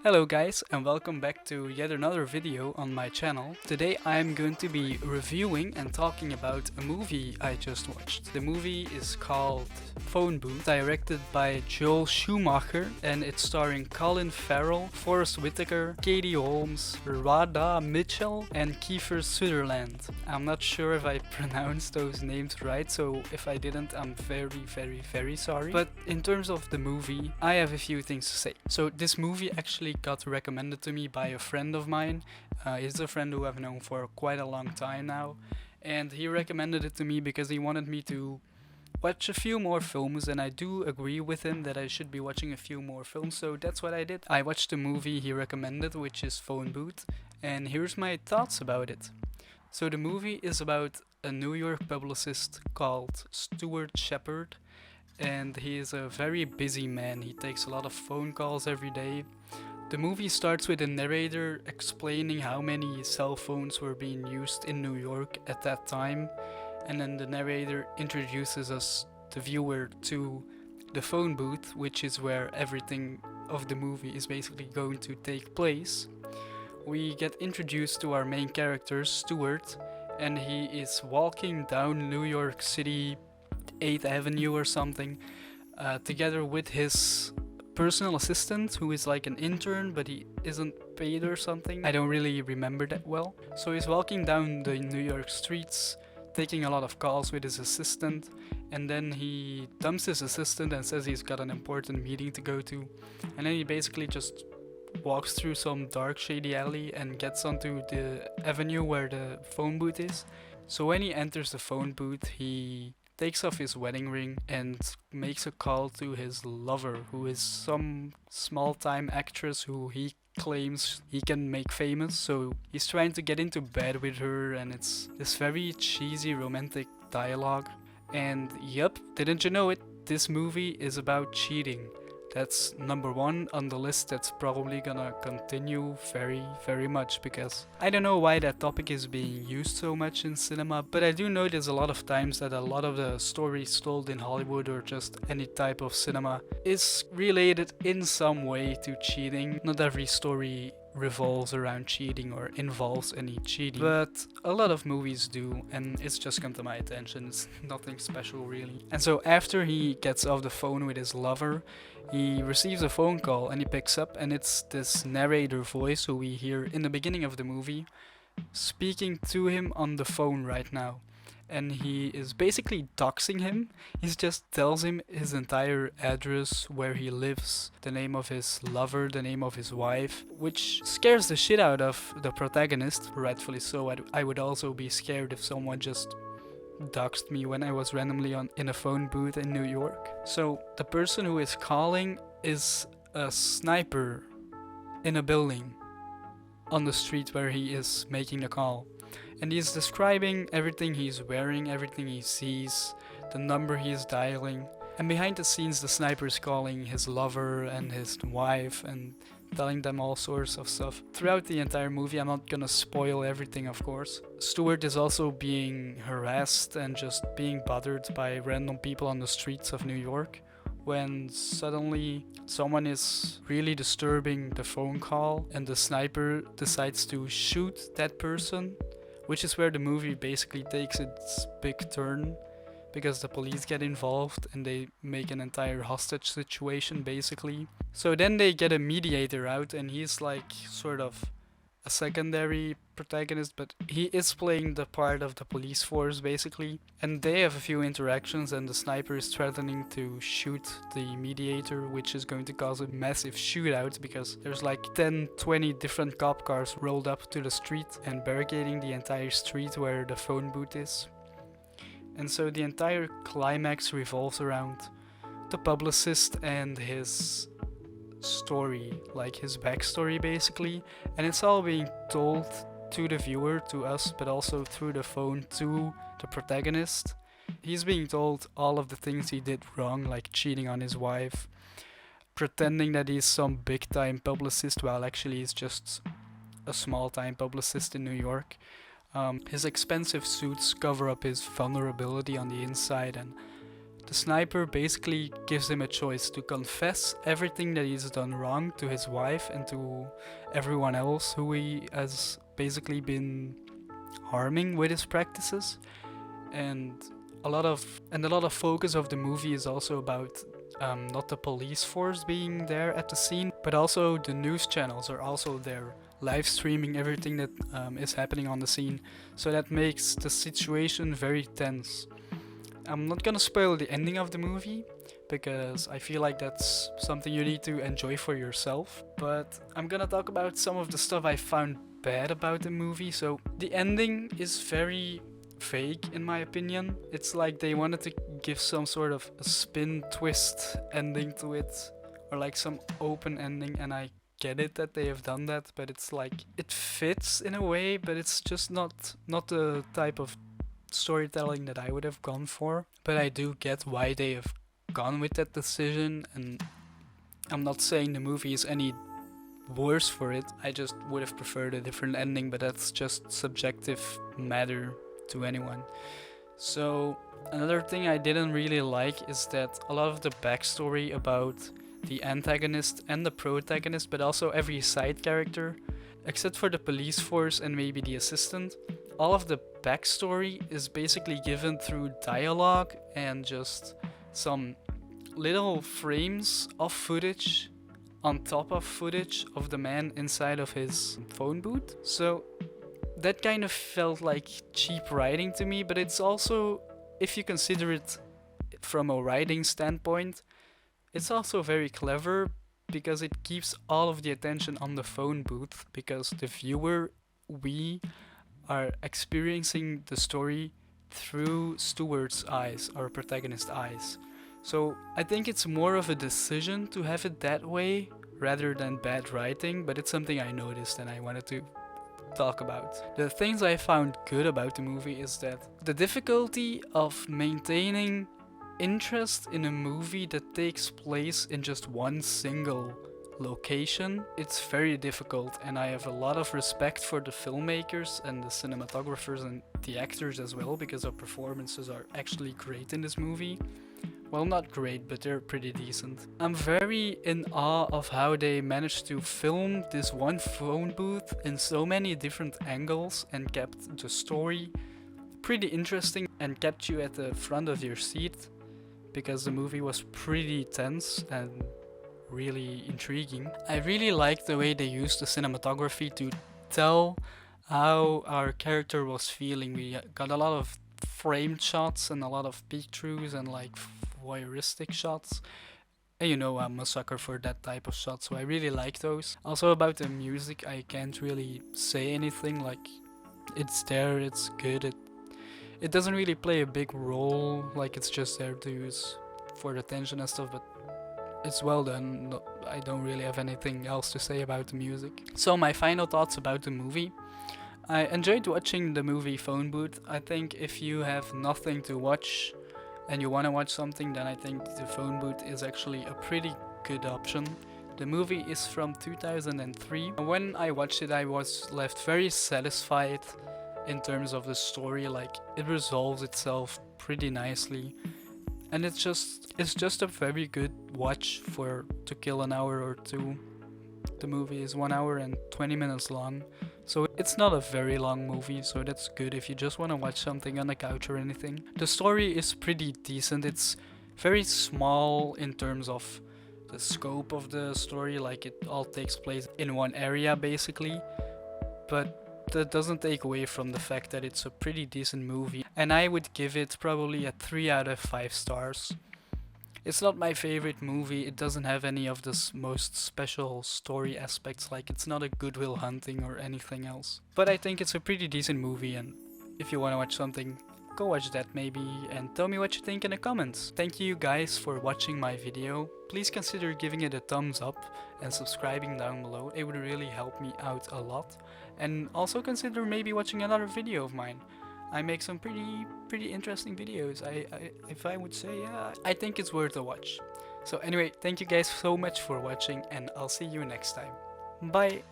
Hello guys, and welcome back to yet another video on my channel. Today I'm going to be reviewing and talking about a movie I just watched. The movie is called Phone Booth, directed by Joel Schumacher, and it's starring Colin Farrell, Forrest Whitaker, Katie Holmes, Radha Mitchell, and Kiefer Sutherland. I'm not sure if I pronounced those names right, so if I didn't, I'm very sorry. But in terms of the movie, I have a few things to say. So this movie actually got recommended to me by a friend of mine. He's a friend who I've known for quite a long time now, and he recommended it to me because he wanted me to watch a few more films, and I do agree with him that I should be watching a few more films, so that's what I did. I watched the movie he recommended, which is Phone Booth, and here's my thoughts about it. So the movie is about a New York publicist called Stuart Shepard, and he is a very busy man. He takes a lot of phone calls every day. The movie starts with a narrator explaining how many cell phones were being used in New York at that time, and then the narrator introduces us, the viewer, to the phone booth, which is where everything of the movie is basically going to take place. We get introduced to our main character, Stuart, and he is walking down New York City 8th Avenue or something, together with his personal assistant, who is like an intern, but he isn't paid or something. I don't really remember that well. So he's walking down the New York streets, taking a lot of calls with his assistant, and then he dumps his assistant and says he's got an important meeting to go to, and then he basically just walks through some dark shady alley and gets onto the avenue where the phone booth is. So when he enters the phone booth, he takes off his wedding ring and makes a call to his lover, who is some small-time actress who he claims he can make famous. So he's trying to get into bed with her, and it's this very cheesy romantic dialogue. And yep, didn't you know it? This movie is about cheating. That's number one on the list. That's probably gonna continue very much, because I don't know why that topic is being used so much in cinema, but I do notice a lot of times that a lot of the stories told in Hollywood or just any type of cinema is related in some way to cheating. Not every story revolves around cheating or involves any cheating, but a lot of movies do, and it's just come to my attention. It's nothing special really. And so after he gets off the phone with his lover, he receives a phone call and he picks up, and it's this narrator voice who we hear in the beginning of the movie speaking to him on the phone right now. And he is basically doxing him. He just tells him his entire address, where he lives, the name of his lover, the name of his wife, which scares the shit out of the protagonist, rightfully so. I would also be scared if someone just doxed me when I was randomly in a phone booth in New York. So the person who is calling is a sniper in a building on the street where he is making the call. And he's describing everything he's wearing, everything he sees, the number he is dialing. And behind the scenes, the sniper is calling his lover and his wife and telling them all sorts of stuff. Throughout the entire movie, I'm not gonna spoil everything, of course. Stuart is also being harassed and just being bothered by random people on the streets of New York, when suddenly someone is really disturbing the phone call and the sniper decides to shoot that person, which is where the movie basically takes its big turn, because the police get involved and they make an entire hostage situation basically. So then they get a mediator out, and he's like sort of a secondary protagonist, but he is playing the part of the police force basically. And they have a few interactions, and the sniper is threatening to shoot the mediator, which is going to cause a massive shootout, because there's like 10-20 different cop cars rolled up to the street and barricading the entire street where the phone booth is. And so the entire climax revolves around the publicist and his story, like his backstory basically, and it's all being told to the viewer, to us, but also through the phone to the protagonist. He's being told all of the things he did wrong, like cheating on his wife, pretending that he's some big time publicist while actually he's just a small time publicist in New York. His expensive suits cover up his vulnerability on the inside, and The sniper basically gives him a choice to confess everything that he's done wrong to his wife and to everyone else who he has basically been harming with his practices. And a lot of focus of the movie is also about not the police force being there at the scene, but also the news channels are also there live streaming everything that is happening on the scene. So that makes the situation very tense. I'm not gonna spoil the ending of the movie because I feel like that's something you need to enjoy for yourself. But I'm gonna talk about some of the stuff I found bad about the movie. So the ending is very vague in my opinion. It's like they wanted to give some sort of a spin twist ending to it, or like some open ending, and I get it that they have done that, but it's like it fits in a way, but it's just not the type of storytelling that I would have gone for. But I do get why they have gone with that decision, and I'm not saying the movie is any worse for it. I just would have preferred a different ending, but that's just subjective matter to anyone. So another thing I didn't really like is that a lot of the backstory about the antagonist and the protagonist, but also every side character, except for the police force and maybe the assistant, all of the backstory is basically given through dialogue and just some little frames of footage on top of footage of the man inside of his phone booth. So that kind of felt like cheap writing to me, but it's also, if you consider it from a writing standpoint, it's also very clever because it keeps all of the attention on the phone booth, because the viewer, we are experiencing the story through Stuart's eyes, our protagonist's eyes. So I think it's more of a decision to have it that way rather than bad writing, but it's something I noticed and I wanted to talk about. The things I found good about the movie is that the difficulty of maintaining interest in a movie that takes place in just one single location, it's very difficult, and I have a lot of respect for the filmmakers and the cinematographers and the actors as well, because their performances are actually great in this movie. Well, not great, but they're pretty decent. I'm very in awe of how they managed to film this one phone booth in so many different angles and kept the story pretty interesting and kept you at the front of your seat, because the movie was pretty tense and really intriguing. I really liked the way they used the cinematography to tell how our character was feeling. We got a lot of framed shots and a lot of peek-throughs and like voyeuristic shots. And you know, I'm a sucker for that type of shot, so I really like those. Also about the music, I can't really say anything. Like, it's there, it's good. It doesn't really play a big role, like it's just there to use for the tension and stuff, but it's well done. I don't really have anything else to say about the music. So my final thoughts about the movie. I enjoyed watching the movie Phone Booth. I think if you have nothing to watch and you want to watch something, then I think the Phone Booth is actually a pretty good option. The movie is from 2003. When I watched it, I was left very satisfied in terms of the story. Like, it resolves itself pretty nicely, and it's just a very good watch to kill an hour or two. The movie is 1 hour and 20 minutes long, so it's not a very long movie, so that's good if you just want to watch something on the couch or anything. The story is pretty decent. It's very small in terms of the scope of the story, like it all takes place in one area basically, but that doesn't take away from the fact that it's a pretty decent movie, and I would give it probably a 3 out of 5 stars. It's not my favorite movie. It doesn't have any of the most special story aspects, like it's not a Good Will Hunting or anything else. But I think it's a pretty decent movie, and if you want to watch something, go watch that maybe, and tell me what you think in the comments. Thank you guys for watching my video. Please consider giving it a thumbs up and subscribing down below. It would really help me out a lot. And also consider maybe watching another video of mine. I make some pretty interesting videos. If I would say, yeah, I think it's worth a watch. So anyway, thank you guys so much for watching, and I'll see you next time. Bye!